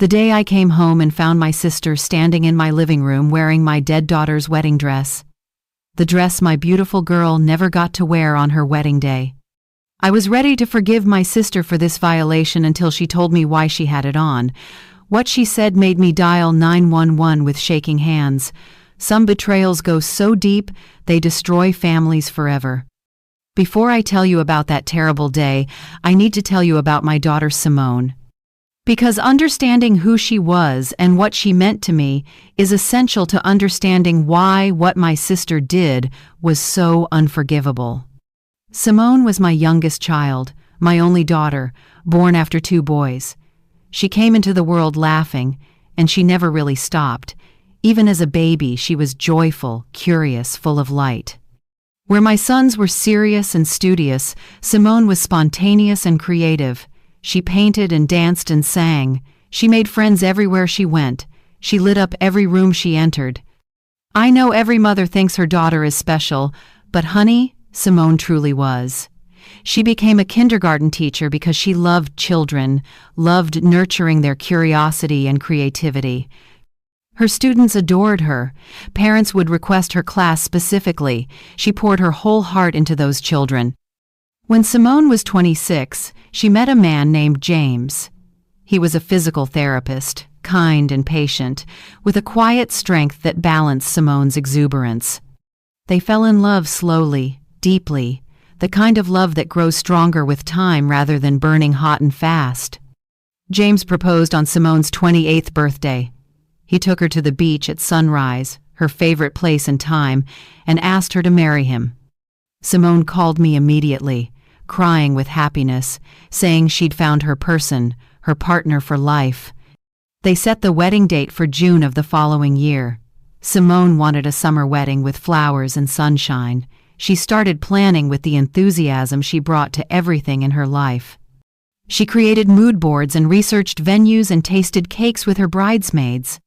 The day I came home and found my sister standing in my living room wearing my dead daughter's wedding dress. The dress my beautiful girl never got to wear on her wedding day. I was ready to forgive my sister for this violation until she told me why she had it on. What she said made me dial 911 with shaking hands. Some betrayals go so deep, they destroy families forever. Before I tell you about that terrible day, I need to tell you about my daughter Simone. Because understanding who she was and what she meant to me is essential to understanding why what my sister did was so unforgivable. Simone was my youngest child, my only daughter, born after 2 boys. She came into the world laughing, and she never really stopped. Even as a baby, she was joyful, curious, full of light. Where my sons were serious and studious, Simone was spontaneous and creative. She painted and danced and sang. She made friends everywhere she went. She lit up every room she entered. I know every mother thinks her daughter is special, but honey, Simone truly was. She became a kindergarten teacher because she loved children, loved nurturing their curiosity and creativity. Her students adored her. Parents would request her class specifically. She poured her whole heart into those children. When Simone was 26, she met a man named James. He was a physical therapist, kind and patient, with a quiet strength that balanced Simone's exuberance. They fell in love slowly, deeply, the kind of love that grows stronger with time rather than burning hot and fast. James proposed on Simone's 28th birthday. He took her to the beach at sunrise, her favorite place and time, and asked her to marry him. Simone called me immediately, crying with happiness, saying she'd found her person, her partner for life. They set the wedding date for June of the following year. Simone wanted a summer wedding with flowers and sunshine. She started planning with the enthusiasm she brought to everything in her life. She created mood boards and researched venues and tasted cakes with her bridesmaids.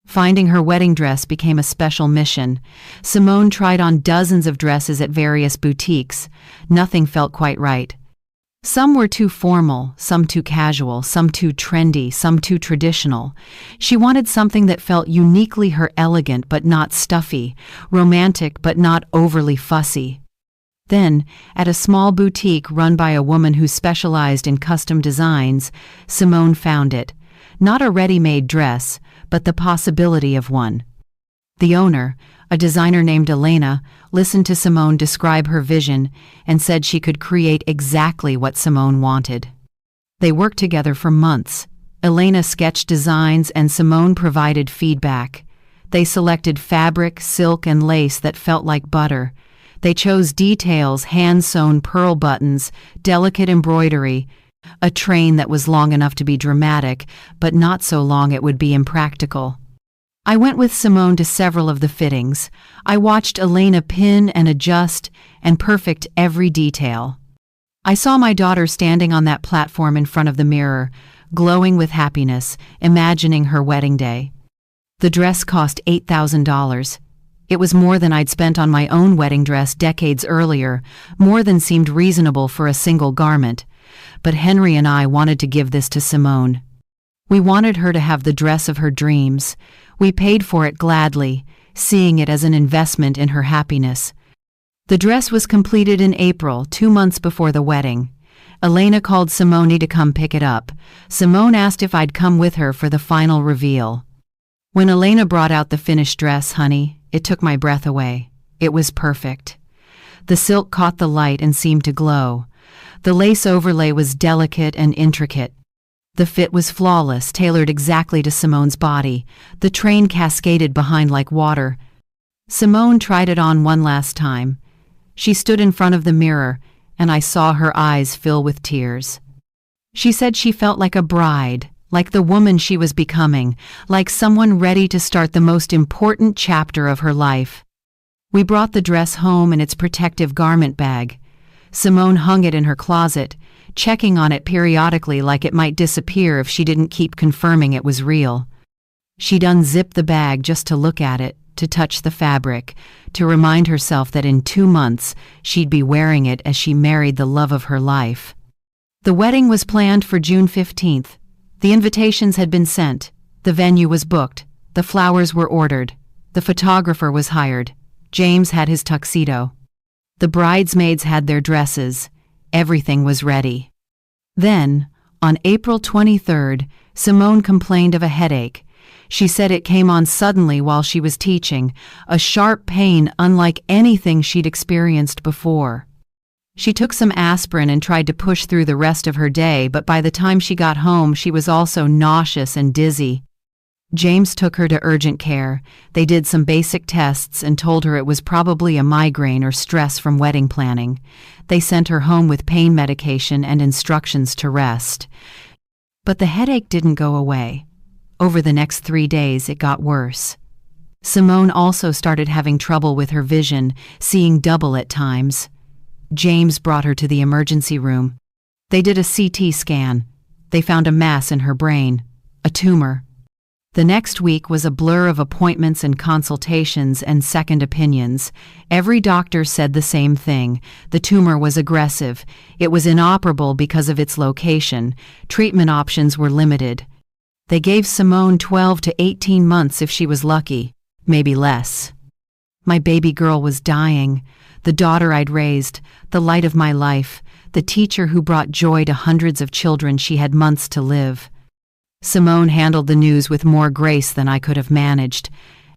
Finding her wedding dress became a special mission. Simone tried on dozens of dresses at various boutiques. Nothing felt quite right. Some were too formal, some too casual, some too trendy, some too traditional. She wanted something that felt uniquely her, elegant but not stuffy, romantic but not overly fussy. Then, at a small boutique run by a woman who specialized in custom designs, Simone found it. Not a ready-made dress, but the possibility of one. The owner, a designer named Elena, listened to Simone describe her vision and said she could create exactly what Simone wanted. They worked together for months. Elena sketched designs and Simone provided feedback. They selected fabric, silk, and lace that felt like butter. They chose details, hand-sewn pearl buttons, delicate embroidery, a train that was long enough to be dramatic, but not so long it would be impractical. I went with Simone to several of the fittings. I watched Elena pin and adjust and perfect every detail. I saw my daughter standing on that platform in front of the mirror, glowing with happiness, imagining her wedding day. The dress cost $8,000. It was more than I'd spent on my own wedding dress decades earlier, more than seemed reasonable for a single garment. But Henry and I wanted to give this to Simone. We wanted her to have the dress of her dreams. We paid for it gladly, seeing it as an investment in her happiness. The dress was completed in April, 2 months before the wedding. Elena called Simone to come pick it up. Simone asked if I'd come with her for the final reveal. When Elena brought out the finished dress, honey, it took my breath away. It was perfect. The silk caught the light and seemed to glow. The lace overlay was delicate and intricate. The fit was flawless, tailored exactly to Simone's body. The train cascaded behind like water. Simone tried it on one last time. She stood in front of the mirror, and I saw her eyes fill with tears. She said she felt like a bride, like the woman she was becoming, like someone ready to start the most important chapter of her life. We brought the dress home in its protective garment bag. Simone hung it in her closet, checking on it periodically like it might disappear if she didn't keep confirming it was real. She'd unzip the bag just to look at it, to touch the fabric, to remind herself that in 2 months she'd be wearing it as she married the love of her life. The wedding was planned for June 15th. The invitations had been sent, the venue was booked, the flowers were ordered, the photographer was hired, James had his tuxedo. The bridesmaids had their dresses, everything was ready. Then, on April 23rd, Simone complained of a headache. She said it came on suddenly while she was teaching, a sharp pain unlike anything she'd experienced before. She took some aspirin and tried to push through the rest of her day, but by the time she got home, she was also nauseous and dizzy. James took her to urgent care. They did some basic tests and told her it was probably a migraine or stress from wedding planning. They sent her home with pain medication and instructions to rest. But the headache didn't go away. Over the next 3 days, it got worse. Simone also started having trouble with her vision, seeing double at times. James brought her to the emergency room. They did a CT scan. They found a mass in her brain, a tumor. The next week was a blur of appointments and consultations and second opinions. Every doctor said the same thing. The tumor was aggressive. It was inoperable because of its location. Treatment options were limited. They gave Simone 12 to 18 months if she was lucky, maybe less. My baby girl was dying. The daughter I'd raised, the light of my life, the teacher who brought joy to hundreds of children she had months to live. Simone handled the news with more grace than I could have managed.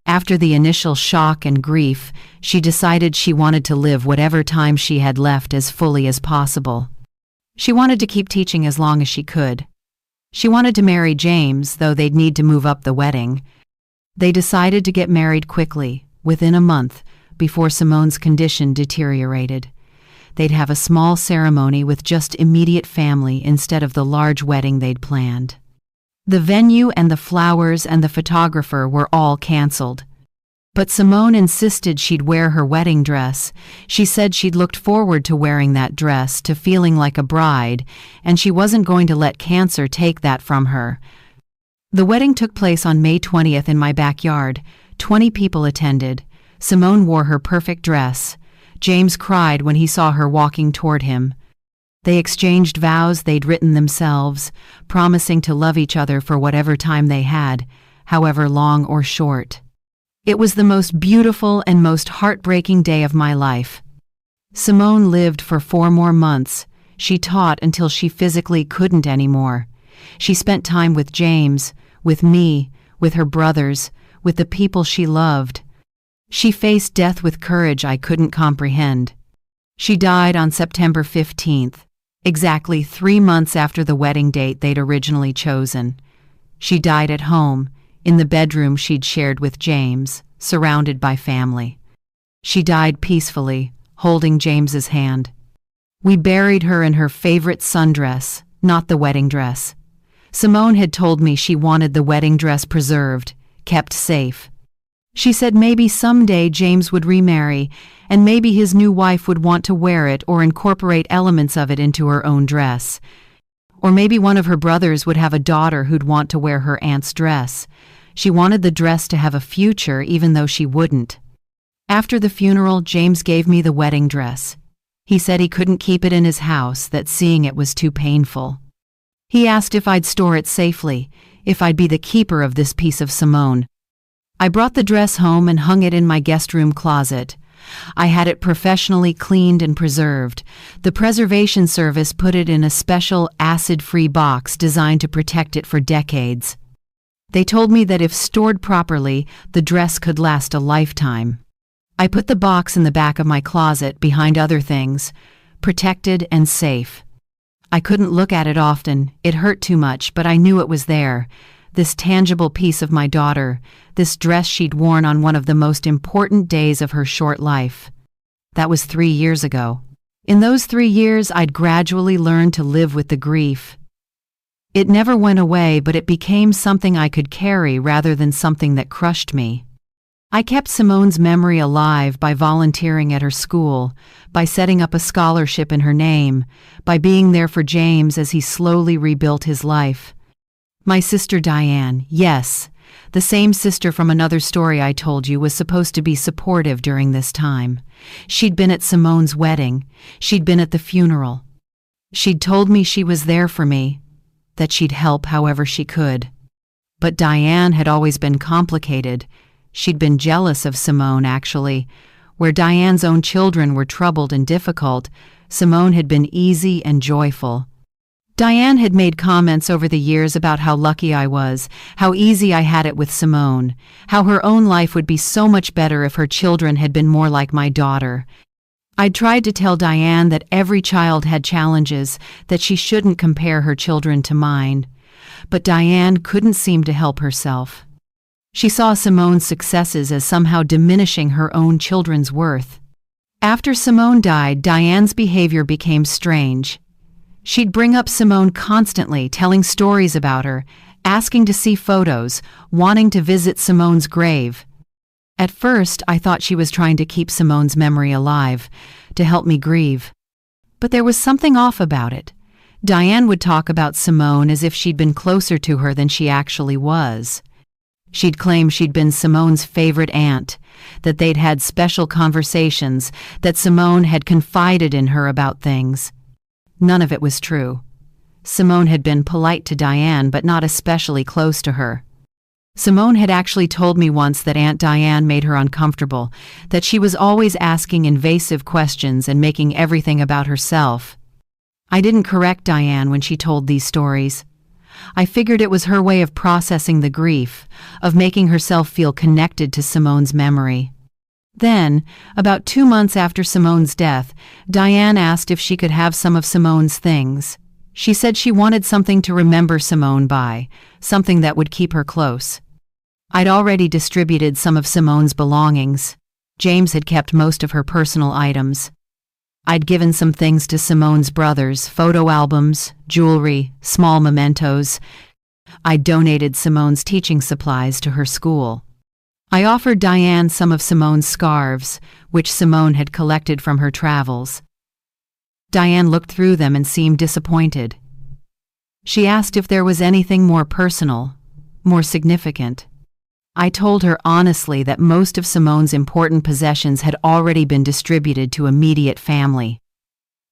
After the initial shock and grief, she decided she wanted to live whatever time she had left as fully as possible. She wanted to keep teaching as long as she could. She wanted to marry James, though they'd need to move up the wedding. They decided to get married quickly, within a month, before Simone's condition deteriorated. They'd have a small ceremony with just immediate family instead of the large wedding they'd planned. The venue and the flowers and the photographer were all canceled. But Simone insisted she'd wear her wedding dress. She said she'd looked forward to wearing that dress, to feeling like a bride, and she wasn't going to let cancer take that from her. The wedding took place on May 20th in my backyard. 20 people attended. Simone wore her perfect dress. James cried when he saw her walking toward him. They exchanged vows they'd written themselves, promising to love each other for whatever time they had, however long or short. It was the most beautiful and most heartbreaking day of my life. Simone lived for 4 more months. She taught until she physically couldn't anymore. She spent time with James, with me, with her brothers, with the people she loved. She faced death with courage I couldn't comprehend. She died on September 15th. Exactly 3 months after the wedding date they'd originally chosen. She died at home, in the bedroom she'd shared with James, surrounded by family. She died peacefully, holding James's hand. We buried her in her favorite sundress, not the wedding dress. Simone had told me she wanted the wedding dress preserved, kept safe. She said maybe someday James would remarry, and maybe his new wife would want to wear it or incorporate elements of it into her own dress. Or maybe one of her brothers would have a daughter who'd want to wear her aunt's dress. She wanted the dress to have a future even though she wouldn't. After the funeral, James gave me the wedding dress. He said he couldn't keep it in his house, that seeing it was too painful. He asked if I'd store it safely, if I'd be the keeper of this piece of Simone. I brought the dress home and hung it in my guest room closet. I had it professionally cleaned and preserved. The preservation service put it in a special acid-free box designed to protect it for decades. They told me that if stored properly, the dress could last a lifetime. I put the box in the back of my closet behind other things, protected and safe. I couldn't look at it often, it hurt too much, but I knew it was there. This tangible piece of my daughter, this dress she'd worn on one of the most important days of her short life. That was 3 years ago. In those 3 years, I'd gradually learned to live with the grief. It never went away, but it became something I could carry rather than something that crushed me. I kept Simone's memory alive by volunteering at her school, by setting up a scholarship in her name, by being there for James as he slowly rebuilt his life. My sister Diane, yes, the same sister from another story I told you, was supposed to be supportive during this time. She'd been at Simone's wedding. She'd been at the funeral. She'd told me she was there for me. that she'd help however she could. But Diane had always been complicated. She'd been jealous of Simone, actually. Where Diane's own children were troubled and difficult, Simone had been easy and joyful. Diane had made comments over the years about how lucky I was, how easy I had it with Simone, how her own life would be so much better if her children had been more like my daughter. I'd tried to tell Diane that every child had challenges, that she shouldn't compare her children to mine. But Diane couldn't seem to help herself. She saw Simone's successes as somehow diminishing her own children's worth. After Simone died, Diane's behavior became strange. She'd bring up Simone constantly, telling stories about her, asking to see photos, wanting to visit Simone's grave. At first, I thought she was trying to keep Simone's memory alive, to help me grieve. But there was something off about it. Diane would talk about Simone as if she'd been closer to her than she actually was. She'd claim she'd been Simone's favorite aunt, that they'd had special conversations, that Simone had confided in her about things. None of it was true. Simone had been polite to Diane, but not especially close to her. Simone had actually told me once that Aunt Diane made her uncomfortable, that she was always asking invasive questions and making everything about herself. I didn't correct Diane when she told these stories. I figured it was her way of processing the grief, of making herself feel connected to Simone's memory. Then, about 2 months after Simone's death, Diane asked if she could have some of Simone's things. She said she wanted something to remember Simone by, something that would keep her close. I'd already distributed some of Simone's belongings. James had kept most of her personal items. I'd given some things to Simone's brothers, photo albums, jewelry, small mementos. I'd donated Simone's teaching supplies to her school. I offered Diane some of Simone's scarves, which Simone had collected from her travels. Diane looked through them and seemed disappointed. She asked if there was anything more personal, more significant. I told her honestly that most of Simone's important possessions had already been distributed to immediate family.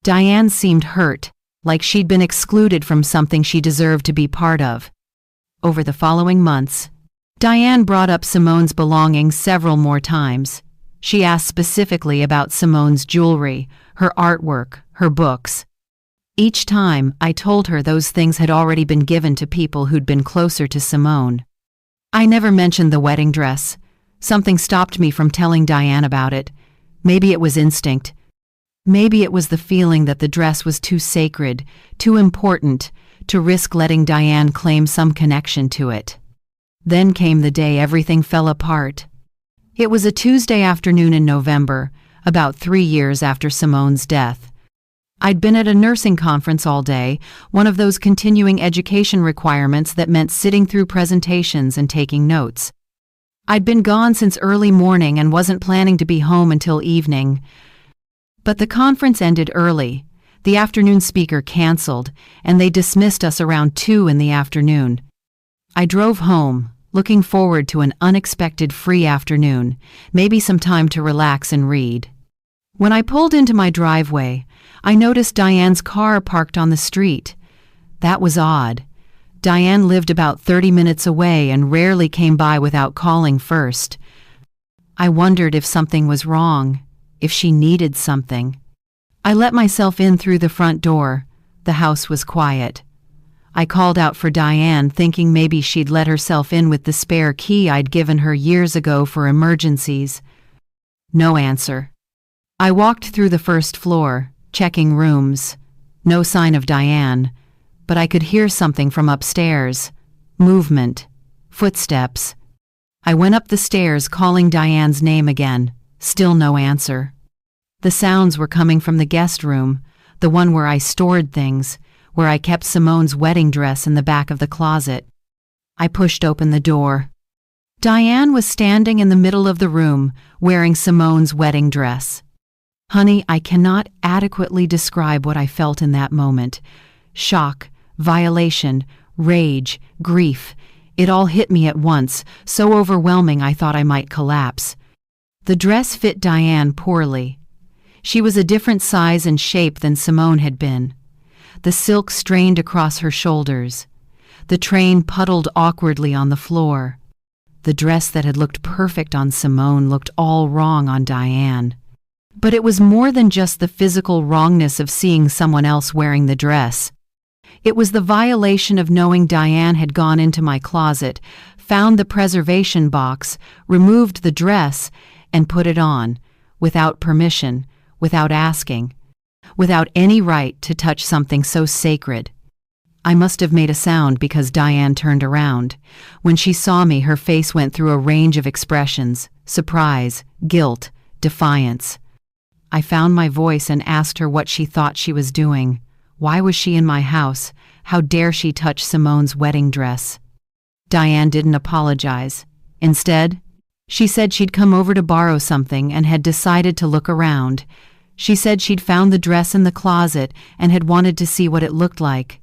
Diane seemed hurt, like she'd been excluded from something she deserved to be part of. Over the following months, Diane brought up Simone's belongings several more times. She asked specifically about Simone's jewelry, her artwork, her books. Each time, I told her those things had already been given to people who'd been closer to Simone. I never mentioned the wedding dress. Something stopped me from telling Diane about it. Maybe it was instinct. Maybe it was the feeling that the dress was too sacred, too important, to risk letting Diane claim some connection to it. Then came the day everything fell apart. It was a Tuesday afternoon in November, about 3 years after Simone's death. I'd been at a nursing conference all day, one of those continuing education requirements that meant sitting through presentations and taking notes. I'd been gone since early morning and wasn't planning to be home until evening. But the conference ended early. The afternoon speaker canceled, and they dismissed us around 2 in the afternoon. I drove home, looking forward to an unexpected free afternoon, maybe some time to relax and read. When I pulled into my driveway, I noticed Diane's car parked on the street. That was odd. Diane lived about 30 minutes away and rarely came by without calling first. I wondered if something was wrong, if she needed something. I let myself in through the front door. The house was quiet. I called out for Diane, thinking maybe she'd let herself in with the spare key I'd given her years ago for emergencies. No answer. I walked through the first floor, checking rooms. No sign of Diane, but I could hear something from upstairs. Movement. Footsteps. I went up the stairs, calling Diane's name again. Still no answer. The sounds were coming from the guest room, the one where I stored things, where I kept Simone's wedding dress in the back of the closet. I pushed open the door. Diane was standing in the middle of the room, wearing Simone's wedding dress. Honey, I cannot adequately describe what I felt in that moment. Shock, violation, rage, grief. It all hit me at once, so overwhelming I thought I might collapse. The dress fit Diane poorly. She was a different size and shape than Simone had been. The silk strained across her shoulders. The train puddled awkwardly on the floor. The dress that had looked perfect on Simone looked all wrong on Diane. But it was more than just the physical wrongness of seeing someone else wearing the dress. It was the violation of knowing Diane had gone into my closet, found the preservation box, removed the dress, and put it on, without permission, without asking, without any right to touch something so sacred. I must have made a sound because Diane turned around. When she saw me, her face went through a range of expressions: surprise, guilt, defiance. I found my voice and asked her what she thought she was doing. Why was she in my house? How dare she touch Simone's wedding dress? Diane didn't apologize. Instead, she said she'd come over to borrow something and had decided to look around. She said she'd found the dress in the closet and had wanted to see what it looked like.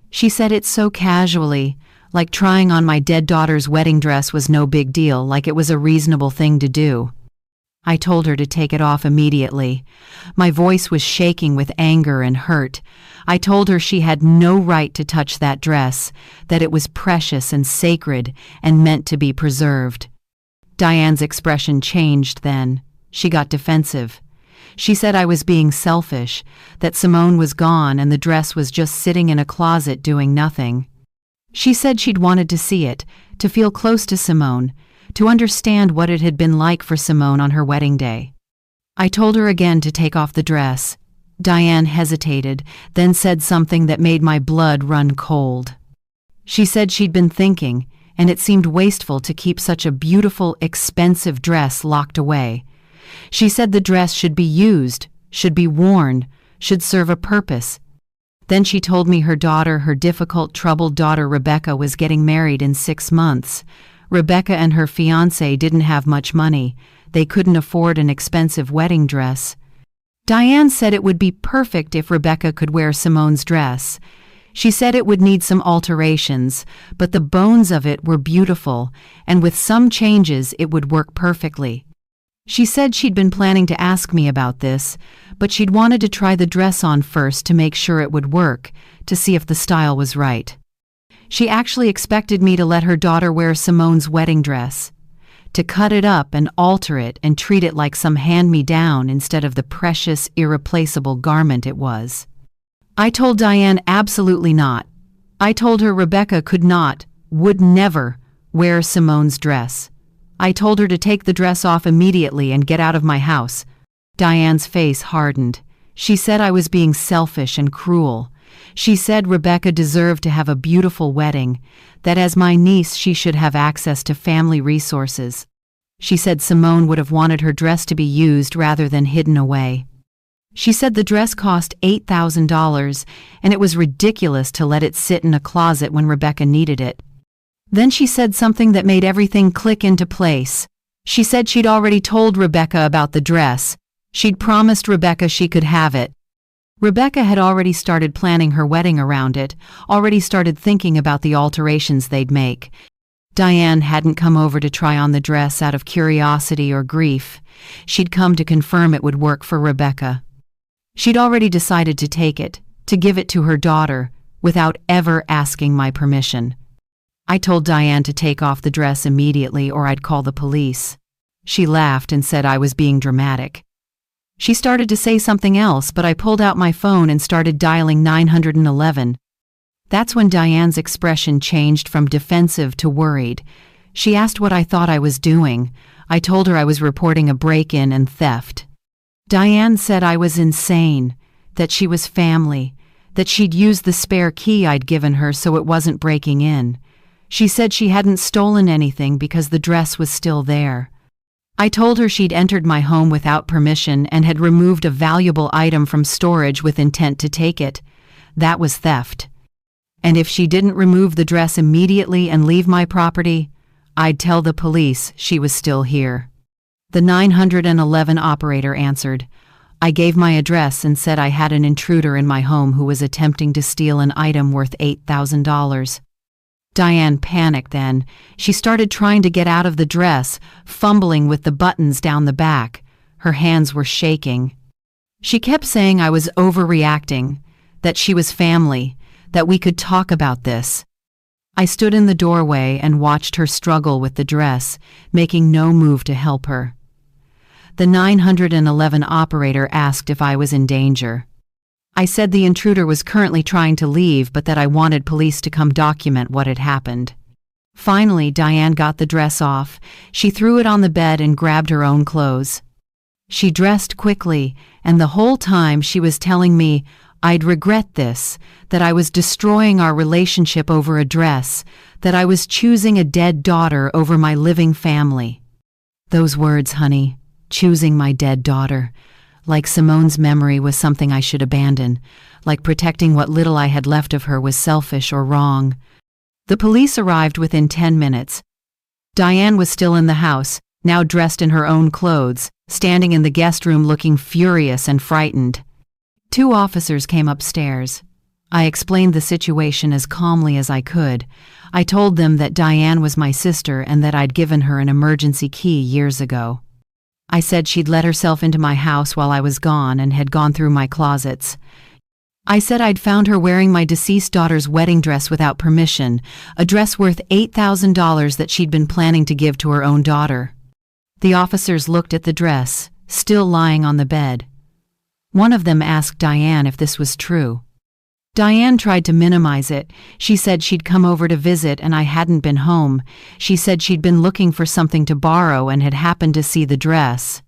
She said it so casually, like trying on my dead daughter's wedding dress was no big deal, like it was a reasonable thing to do. I told her to take it off immediately. My voice was shaking with anger and hurt. I told her she had no right to touch that dress, that it was precious and sacred and meant to be preserved. Diane's expression changed then. She got defensive. She said I was being selfish, that Simone was gone and the dress was just sitting in a closet doing nothing. She said she'd wanted to see it, to feel close to Simone, to understand what it had been like for Simone on her wedding day. I told her again to take off the dress. Diane hesitated, then said something that made my blood run cold. She said she'd been thinking, and it seemed wasteful to keep such a beautiful, expensive dress locked away. She said the dress should be used, should be worn, should serve a purpose. Then she told me her daughter, her difficult, troubled daughter Rebecca, was getting married in 6 months. Rebecca and her fiancé didn't have much money. They couldn't afford an expensive wedding dress. Diane said it would be perfect if Rebecca could wear Simone's dress. She said it would need some alterations, but the bones of it were beautiful, and with some changes it would work perfectly. She said she'd been planning to ask me about this, but she'd wanted to try the dress on first to make sure it would work, to see if the style was right. She actually expected me to let her daughter wear Simone's wedding dress, to cut it up and alter it and treat it like some hand-me-down instead of the precious, irreplaceable garment it was. I told Diane absolutely not. I told her Rebecca could not, would never, wear Simone's dress. I told her to take the dress off immediately and get out of my house. Diane's face hardened. She said I was being selfish and cruel. She said Rebecca deserved to have a beautiful wedding, that as my niece she should have access to family resources. She said Simone would have wanted her dress to be used rather than hidden away. She said the dress cost $8,000 and it was ridiculous to let it sit in a closet when Rebecca needed it. Then she said something that made everything click into place. She said she'd already told Rebecca about the dress. She'd promised Rebecca she could have it. Rebecca had already started planning her wedding around it, already started thinking about the alterations they'd make. Diane hadn't come over to try on the dress out of curiosity or grief. She'd come to confirm it would work for Rebecca. She'd already decided to take it, to give it to her daughter, without ever asking my permission. I told Diane to take off the dress immediately or I'd call the police. She laughed and said I was being dramatic. She started to say something else, but I pulled out my phone and started dialing 911. That's when Diane's expression changed from defensive to worried. She asked what I thought I was doing. I told her I was reporting a break-in and theft. Diane said I was insane, that she was family, that she'd used the spare key I'd given her so it wasn't breaking in. She said she hadn't stolen anything because the dress was still there. I told her she'd entered my home without permission and had removed a valuable item from storage with intent to take it. That was theft. And if she didn't remove the dress immediately and leave my property, I'd tell the police she was still here. The 911 operator answered. I gave my address and said I had an intruder in my home who was attempting to steal an item worth $8,000. Diane panicked then. She started trying to get out of the dress, fumbling with the buttons down the back. Her hands were shaking. She kept saying I was overreacting, that she was family, that we could talk about this. I stood in the doorway and watched her struggle with the dress, making no move to help her. The 911 operator asked if I was in danger. I said the intruder was currently trying to leave, but that I wanted police to come document what had happened. Finally, Diane got the dress off. She threw it on the bed and grabbed her own clothes. She dressed quickly, and the whole time she was telling me I'd regret this, that I was destroying our relationship over a dress, that I was choosing a dead daughter over my living family. Those words, honey, choosing my dead daughter, like Simone's memory was something I should abandon, like protecting what little I had left of her was selfish or wrong. The police arrived within 10 minutes. Diane was still in the house, now dressed in her own clothes, standing in the guest room looking furious and frightened. 2 officers came upstairs. I explained the situation as calmly as I could. I told them that Diane was my sister and that I'd given her an emergency key years ago. I said she'd let herself into my house while I was gone and had gone through my closets. I said I'd found her wearing my deceased daughter's wedding dress without permission, a dress worth $8,000 that she'd been planning to give to her own daughter. The officers looked at the dress, still lying on the bed. One of them asked Diane if this was true. Diane tried to minimize it. She said she'd come over to visit and I hadn't been home. She said she'd been looking for something to borrow and had happened to see the dress.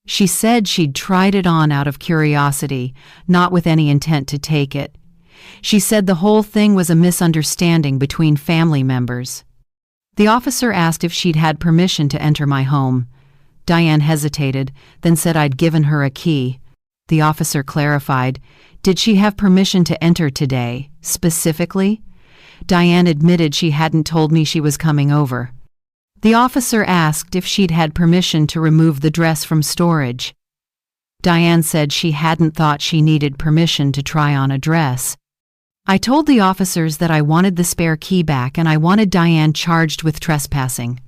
She said she'd tried it on out of curiosity, not with any intent to take it. She said the whole thing was a misunderstanding between family members. The officer asked if she'd had permission to enter my home. Diane hesitated, then said I'd given her a key. The officer clarified, "Did she have permission to enter today, specifically?" Diane admitted she hadn't told me she was coming over. The officer asked if she'd had permission to remove the dress from storage. Diane said she hadn't thought she needed permission to try on a dress. I told the officers that I wanted the spare key back and I wanted Diane charged with trespassing.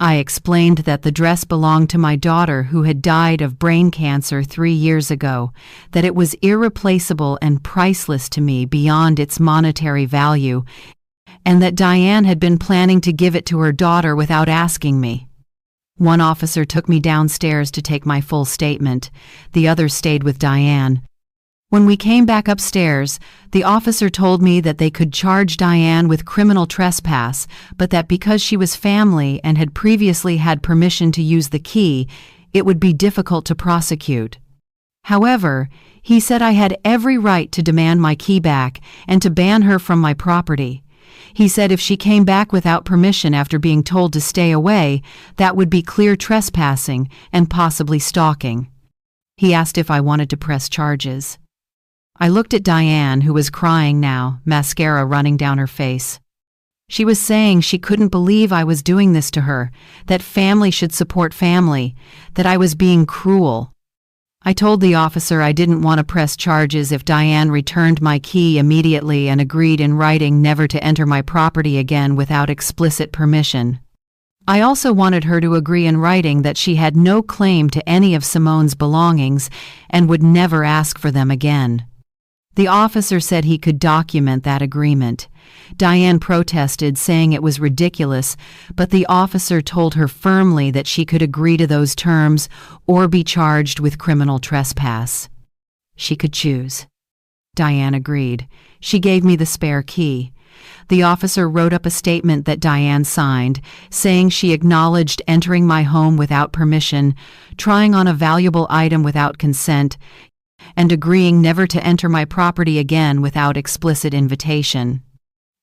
I explained that the dress belonged to my daughter who had died of brain cancer 3 years ago, that it was irreplaceable and priceless to me beyond its monetary value, and that Diane had been planning to give it to her daughter without asking me. One officer took me downstairs to take my full statement. The other stayed with Diane. When we came back upstairs, the officer told me that they could charge Diane with criminal trespass, but that because she was family and had previously had permission to use the key, it would be difficult to prosecute. However, he said I had every right to demand my key back and to ban her from my property. He said if she came back without permission after being told to stay away, that would be clear trespassing and possibly stalking. He asked if I wanted to press charges. I looked at Diane, who was crying now, mascara running down her face. She was saying she couldn't believe I was doing this to her, that family should support family, that I was being cruel. I told the officer I didn't want to press charges if Diane returned my key immediately and agreed in writing never to enter my property again without explicit permission. I also wanted her to agree in writing that she had no claim to any of Simone's belongings and would never ask for them again. The officer said he could document that agreement. Diane protested, saying it was ridiculous, but the officer told her firmly that she could agree to those terms or be charged with criminal trespass. She could choose. Diane agreed. She gave me the spare key. The officer wrote up a statement that Diane signed, saying she acknowledged entering my home without permission, trying on a valuable item without consent, and agreeing never to enter my property again without explicit invitation.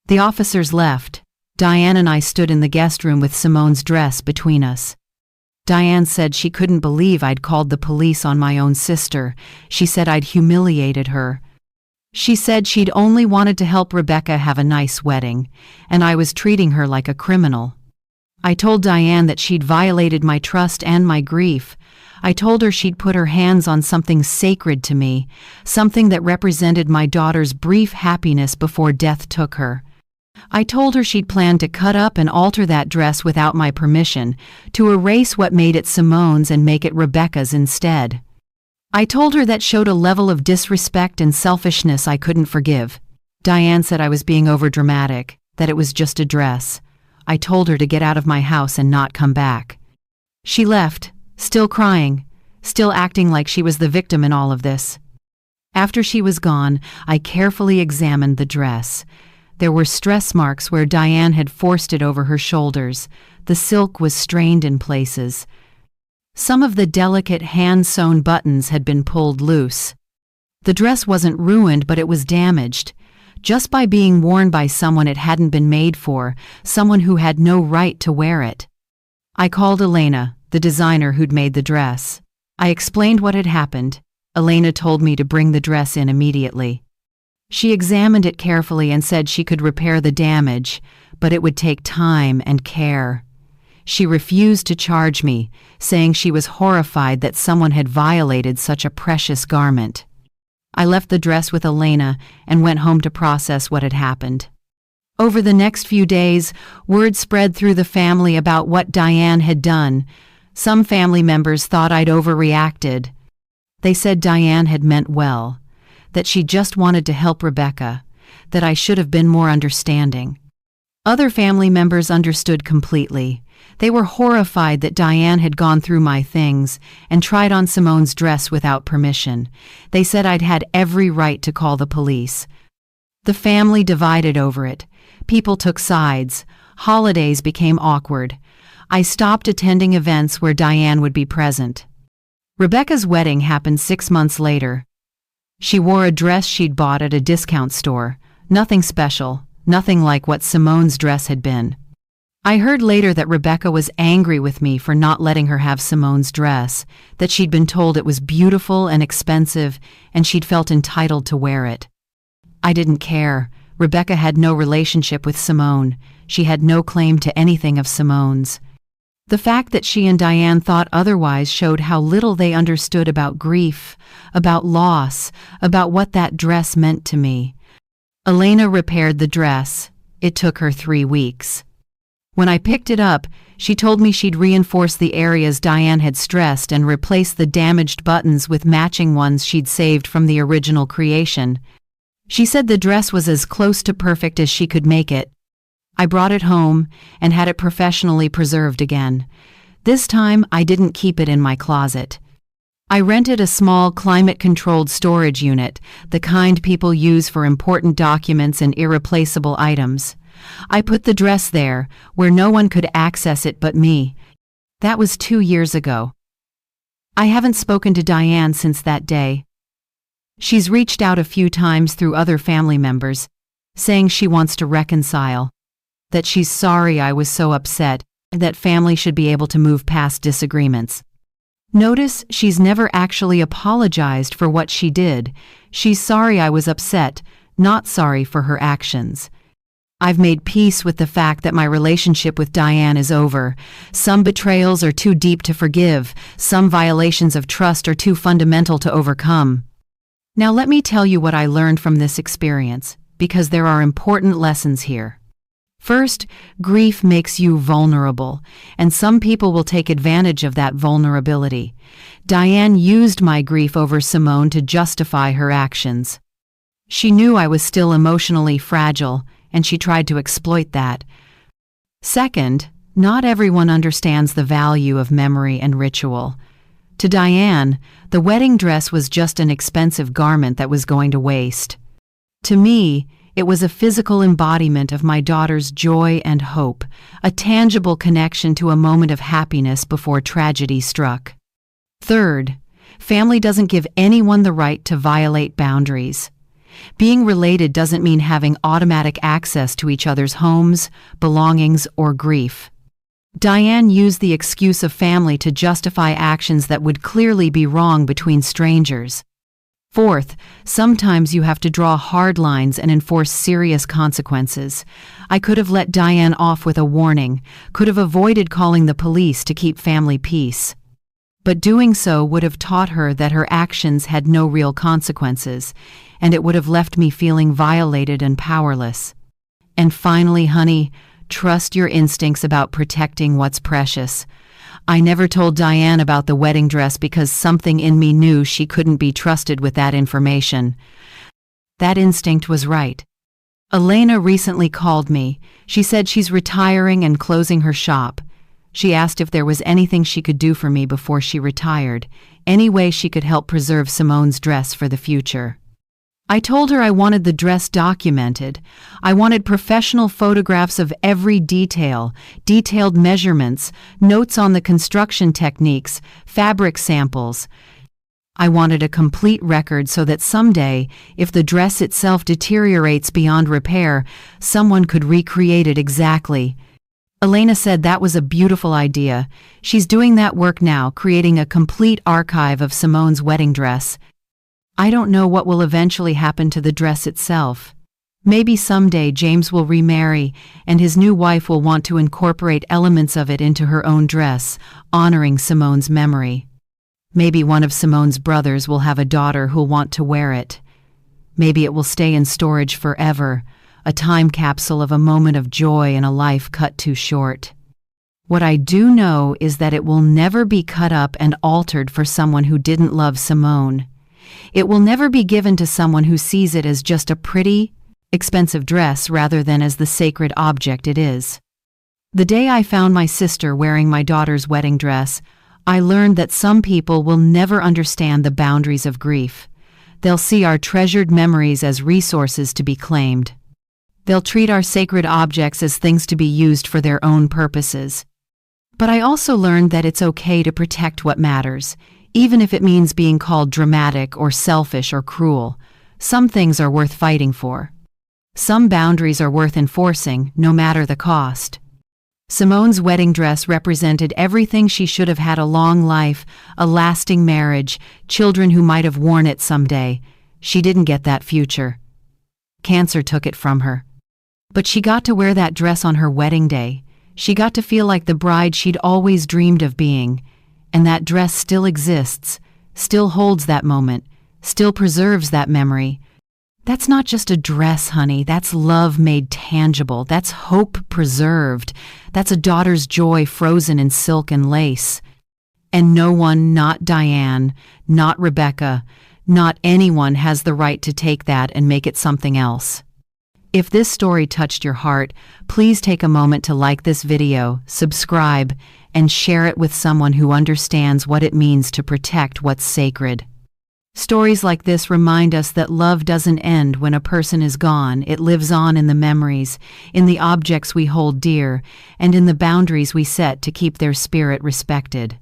The officers left. Diane and I stood in the guest room with Simone's dress between us. Diane said she couldn't believe I'd called the police on my own sister. She said I'd humiliated her. She said she'd only wanted to help Rebecca have a nice wedding, and I was treating her like a criminal. I told Diane that she'd violated my trust and my grief. I told her she'd put her hands on something sacred to me, something that represented my daughter's brief happiness before death took her. I told her she'd planned to cut up and alter that dress without my permission, to erase what made it Simone's and make it Rebecca's instead. I told her that showed a level of disrespect and selfishness I couldn't forgive. Diane said I was being overdramatic. that it was just a dress. I told her to get out of my house and not come back. She left, still crying, still acting like she was the victim in all of this. After she was gone, I carefully examined the dress. There were stress marks where Diane had forced it over her shoulders. The silk was strained in places. Some of the delicate hand-sewn buttons had been pulled loose. The dress wasn't ruined, but it was damaged. Just by being worn by someone it hadn't been made for, someone who had no right to wear it. I called Elena, the designer who'd made the dress. I explained what had happened. Elena told me to bring the dress in immediately. She examined it carefully and said she could repair the damage, but it would take time and care. She refused to charge me, saying she was horrified that someone had violated such a precious garment. I left the dress with Elena and went home to process what had happened. Over the next few days, word spread through the family about what Diane had done. Some family members thought I'd overreacted. They said Diane had meant well, that she just wanted to help Rebecca, that I should have been more understanding. Other family members understood completely. They were horrified that Diane had gone through my things and tried on Simone's dress without permission. They said I'd had every right to call the police. The family divided over it. People took sides. Holidays became awkward. I stopped attending events where Diane would be present. Rebecca's wedding happened 6 months later. She wore a dress she'd bought at a discount store. Nothing special, nothing like what Simone's dress had been. I heard later that Rebecca was angry with me for not letting her have Simone's dress, that she'd been told it was beautiful and expensive, and she'd felt entitled to wear it. I didn't care. Rebecca had no relationship with Simone. She had no claim to anything of Simone's. The fact that she and Diane thought otherwise showed how little they understood about grief, about loss, about what that dress meant to me. Elena repaired the dress. It took her 3 weeks. When I picked it up, she told me she'd reinforce the areas Diane had stressed and replace the damaged buttons with matching ones she'd saved from the original creation. She said the dress was as close to perfect as she could make it. I brought it home and had it professionally preserved again. This time, I didn't keep it in my closet. I rented a small climate-controlled storage unit, the kind people use for important documents and irreplaceable items. I put the dress there, where no one could access it but me. That was 2 years ago. I haven't spoken to Diane since that day. She's reached out a few times through other family members, saying she wants to reconcile, that she's sorry I was so upset, that family should be able to move past disagreements. Notice she's never actually apologized for what she did. She's sorry I was upset, not sorry for her actions. I've made peace with the fact that my relationship with Diane is over. Some betrayals are too deep to forgive. Some violations of trust are too fundamental to overcome. Now let me tell you what I learned from this experience, because there are important lessons here. First, grief makes you vulnerable, and some people will take advantage of that vulnerability. Diane used my grief over Simone to justify her actions. She knew I was still emotionally fragile, and she tried to exploit that. Second, not everyone understands the value of memory and ritual. To Diane, the wedding dress was just an expensive garment that was going to waste. To me, it was a physical embodiment of my daughter's joy and hope, a tangible connection to a moment of happiness before tragedy struck. Third, family doesn't give anyone the right to violate boundaries. Being related doesn't mean having automatic access to each other's homes, belongings, or grief. Diane used the excuse of family to justify actions that would clearly be wrong between strangers. Fourth, sometimes you have to draw hard lines and enforce serious consequences. I could have let Diane off with a warning, could have avoided calling the police to keep family peace. But doing so would have taught her that her actions had no real consequences, and it would have left me feeling violated and powerless. And finally, honey, trust your instincts about protecting what's precious. I never told Diane about the wedding dress because something in me knew she couldn't be trusted with that information. That instinct was right. Elena recently called me. She said she's retiring and closing her shop. She asked if there was anything she could do for me before she retired, any way she could help preserve Simone's dress for the future. I told her I wanted the dress documented. I wanted professional photographs of every detail, detailed measurements, notes on the construction techniques, fabric samples. I wanted a complete record so that someday, if the dress itself deteriorates beyond repair, someone could recreate it exactly. Elena said that was a beautiful idea. She's doing that work now, creating a complete archive of Simone's wedding dress. I don't know what will eventually happen to the dress itself. Maybe someday James will remarry, and his new wife will want to incorporate elements of it into her own dress, honoring Simone's memory. Maybe one of Simone's brothers will have a daughter who'll want to wear it. Maybe it will stay in storage forever, a time capsule of a moment of joy in a life cut too short. What I do know is that it will never be cut up and altered for someone who didn't love Simone. It will never be given to someone who sees it as just a pretty, expensive dress rather than as the sacred object it is. The day I found my sister wearing my daughter's wedding dress, I learned that some people will never understand the boundaries of grief. They'll see our treasured memories as resources to be claimed. They'll treat our sacred objects as things to be used for their own purposes. But I also learned that it's okay to protect what matters, even if it means being called dramatic or selfish or cruel. Some things are worth fighting for. Some boundaries are worth enforcing, no matter the cost. Simone's wedding dress represented everything she should have had: a long life, a lasting marriage, children who might have worn it someday. She didn't get that future. Cancer took it from her. But she got to wear that dress on her wedding day. She got to feel like the bride she'd always dreamed of being. And that dress still exists, still holds that moment, still preserves that memory. That's not just a dress, honey. That's love made tangible. That's hope preserved. That's a daughter's joy frozen in silk and lace. And no one, not Diane, not Rebecca, not anyone has the right to take that and make it something else. If this story touched your heart, please take a moment to like this video, subscribe, and share it with someone who understands what it means to protect what's sacred. Stories like this remind us that love doesn't end when a person is gone. It lives on in the memories, in the objects we hold dear, and in the boundaries we set to keep their spirit respected.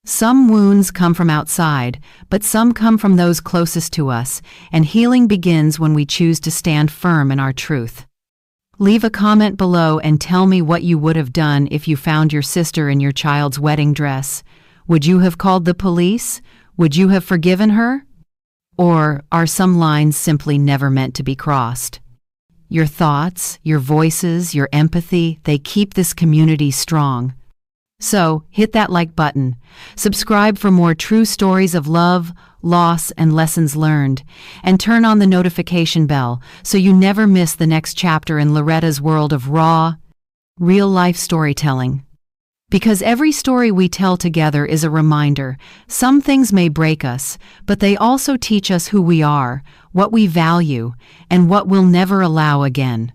Some wounds come from outside, but some come from those closest to us, and healing begins when we choose to stand firm in our truth. Leave a comment below and tell me what you would have done if you found your sister in your child's wedding dress. Would you have called the police? Would you have forgiven her? Or are some lines simply never meant to be crossed? Your thoughts, your voices, your empathy, they keep this community strong. So, hit that like button. Subscribe for more true stories of love, loss, and lessons learned. And turn on the notification bell so you never miss the next chapter in Loretta's world of raw, real-life storytelling. Because every story we tell together is a reminder. Some things may break us, but they also teach us who we are, what we value, and what we'll never allow again.